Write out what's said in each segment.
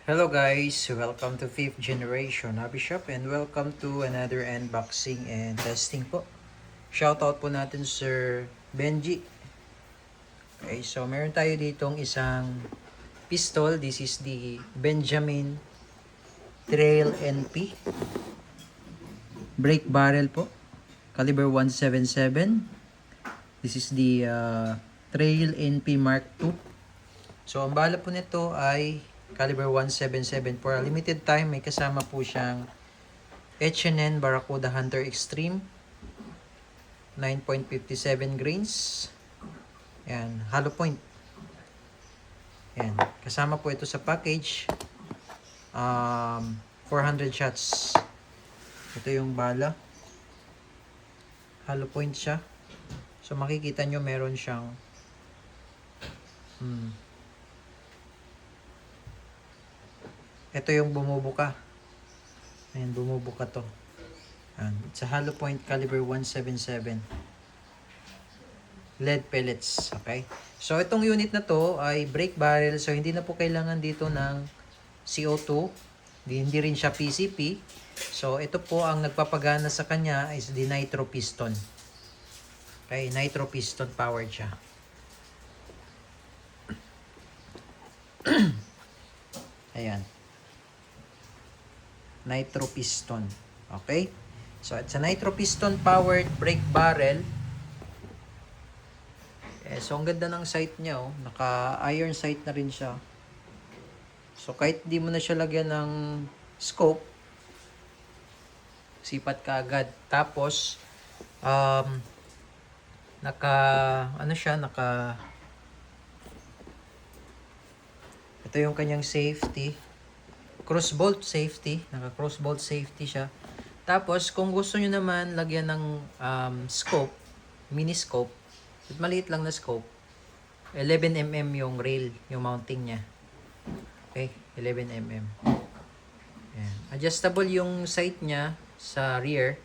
Hello guys, welcome to 5th generation Hobby Shop and welcome to another unboxing and testing po. Shoutout po natin Sir Benji. Okay, so meron tayo ditong isang pistol. This is the Benjamin Trail NP. Break barrel po. Caliber 177. This is the Trail NP Mark II. So ang bala po nito ay caliber 177 for a limited time. May kasama po siyang H&N Barracuda Hunter Extreme 9.57 grains. Yan, hollow point. Yan, kasama po ito sa package. 400 shots. Ito yung bala. Hollow point siya. So makikita nyo meron siyang ito yung bumubuka. Ayan, bumubuka to. Ayan. It's a hollow point caliber 177. Lead pellets. Okay? So, itong unit na to ay brake barrel. So, hindi na po kailangan dito ng CO2. Hindi rin siya PCP. So, ito po ang nagpapagana sa kanya is the nitro piston. Okay? Nitro piston powered siya. Ayan. Nitro piston. Okay? So, it's a nitro piston powered brake barrel. So, ang ganda ng sight niya, oh. Naka-iron sight na rin siya. So, kahit di mo na siya lagyan ng scope, sipat ka agad. Tapos, ito yung kanyang safety. Crossbolt safety. Naka-crossbolt safety siya. Tapos, kung gusto nyo naman lagyan ng scope, mini scope, at maliit lang na scope, 11mm yung rail, yung mounting niya. Okay, 11mm. Ayan. Adjustable yung sight niya sa rear.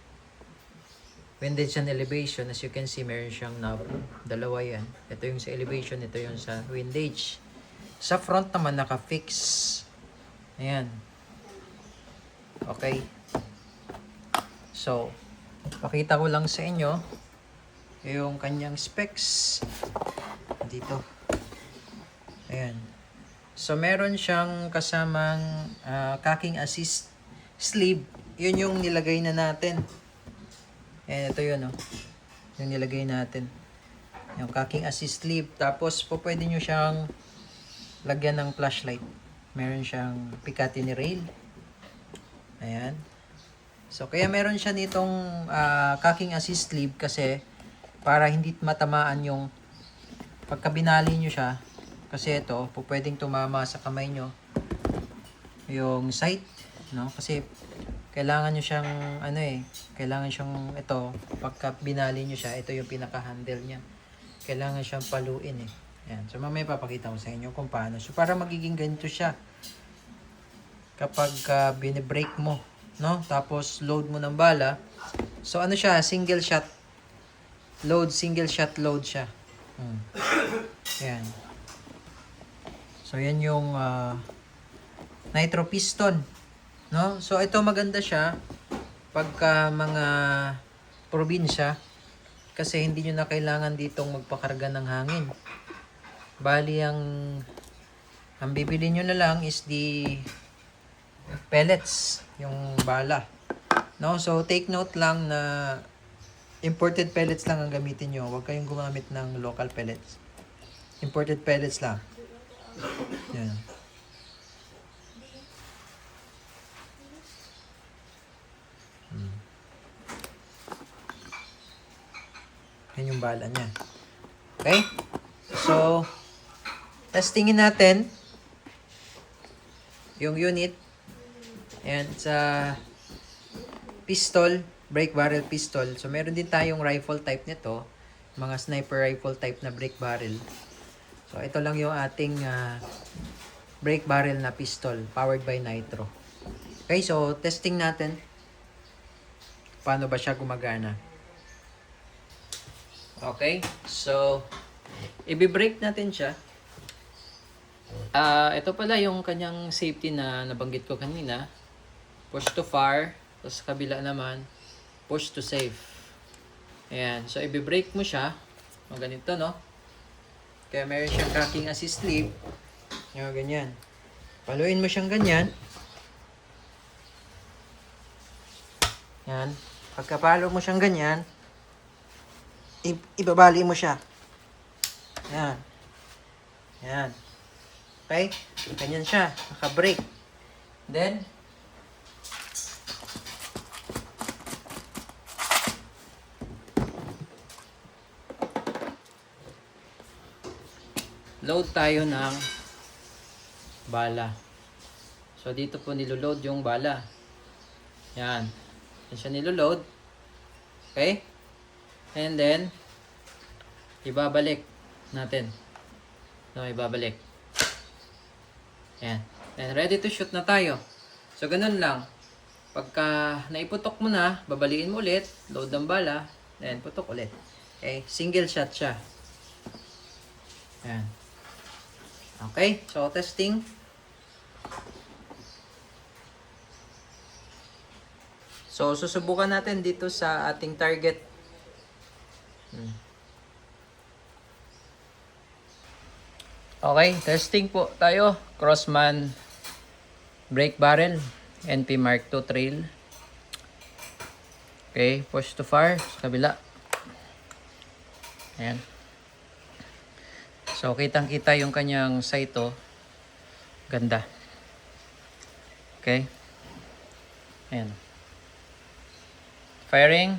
Windage and elevation, as you can see, meron siyang knob. Dalawa yan. Ito yung sa elevation, ito yung sa windage. Sa front naman, naka-fix. Ayan. Okay. So, pakita ko lang sa inyo yung kanyang specs. Dito. Ayan. So, meron siyang kasamang cocking assist sleeve. Yun yung nilagay na natin. Ayan, ito yun, oh. Yung nilagay natin. Yung cocking assist sleeve. Tapos, po pwede nyo siyang lagyan ng flashlight. Meron siyang Picatinny rail. Ayan. So, kaya meron siya nitong cocking assist sleeve kasi para hindi matamaan yung pagka binali nyo siya. Kasi ito, po pwedeng tumama sa kamay nyo yung sight, no? Kasi kailangan nyo siyang, kailangan siyang ito, pagka binali nyo siya, ito yung pinaka-handle niya. Kailangan siyang paluin, eh. Ayan. So, mamaya papakita ko sa inyo kung paano. So, para magiging ganito siya kapag bine-break mo, no? Tapos, load mo ng bala. So, ano siya? Single shot load. Single shot load siya. Ayan. So, yan yung nitro piston, no? So, ito maganda siya pagka mga probinsya kasi hindi nyo na kailangan ditong magpakarga ng hangin. Bali, ang bibili nyo na lang is the pellets, yung bala, no? So, take note lang na imported pellets lang ang gamitin nyo. Huwag kayong gumamit ng local pellets. Imported pellets lang. Yan. Yan yung bala niya. Okay? So, testingin natin yung unit. Ayan, sa pistol, brake barrel pistol. So, meron din tayong rifle type nito. Mga sniper rifle type na brake barrel. So, ito lang yung ating brake barrel na pistol. Powered by nitro. Okay, so, testing natin. Paano ba siya gumagana? Okay, so, i-break natin siya. Ito pala yung kanyang safety na nabanggit ko kanina. Push to fire. Tapos kabila naman, push to safe. Ayan. So, i-brake mo siya. O, ganito, no? Kaya meron siyang cracking assist leaf. Yung ganyan. Paluin mo siyang ganyan. Yan. Pagkapalo mo siyang ganyan, ibabali mo siya. Yan. Yan. Okay? Ganyan siya. Naka-brake. Then, load tayo ng bala. So, dito po niloload yung bala. Yan. Yan siya niloload. Okay? And then, ibabalik natin. No, ibabalik. Yan. And ready to shoot na tayo. So, ganun lang. Pagka naiputok mo na, babaliin mo ulit, load ng bala, then putok ulit. Okay? Single shot siya. Yan. Okay? So, testing. So, susubukan natin dito sa ating target. Okay, testing po tayo. Crossman brake barrel, NP Mark II trail. Okay, push to fire sa kabila. Ayan. So, kitang-kita yung kanyang sight, oh. Ganda. Okay. Ayan. Firing.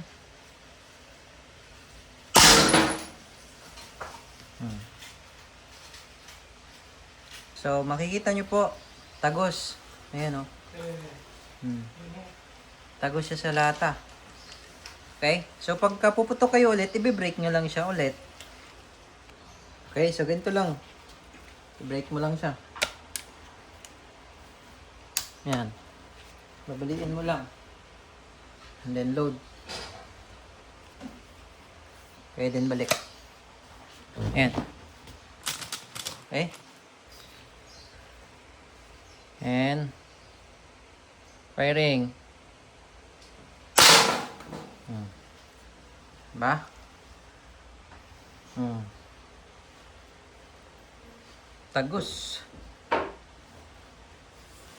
So, makikita nyo po, tagos. Ayan, oh. Tagos siya sa lata. Okay? So, pagka puputok kayo ulit, i-brake nyo lang siya ulit. Okay? So, ganito lang. I-brake mo lang siya. Ayan. Babaliin mo lang. And then, load. Okay, then balik. Ayan. Okay? And firing. Ba? Tagos.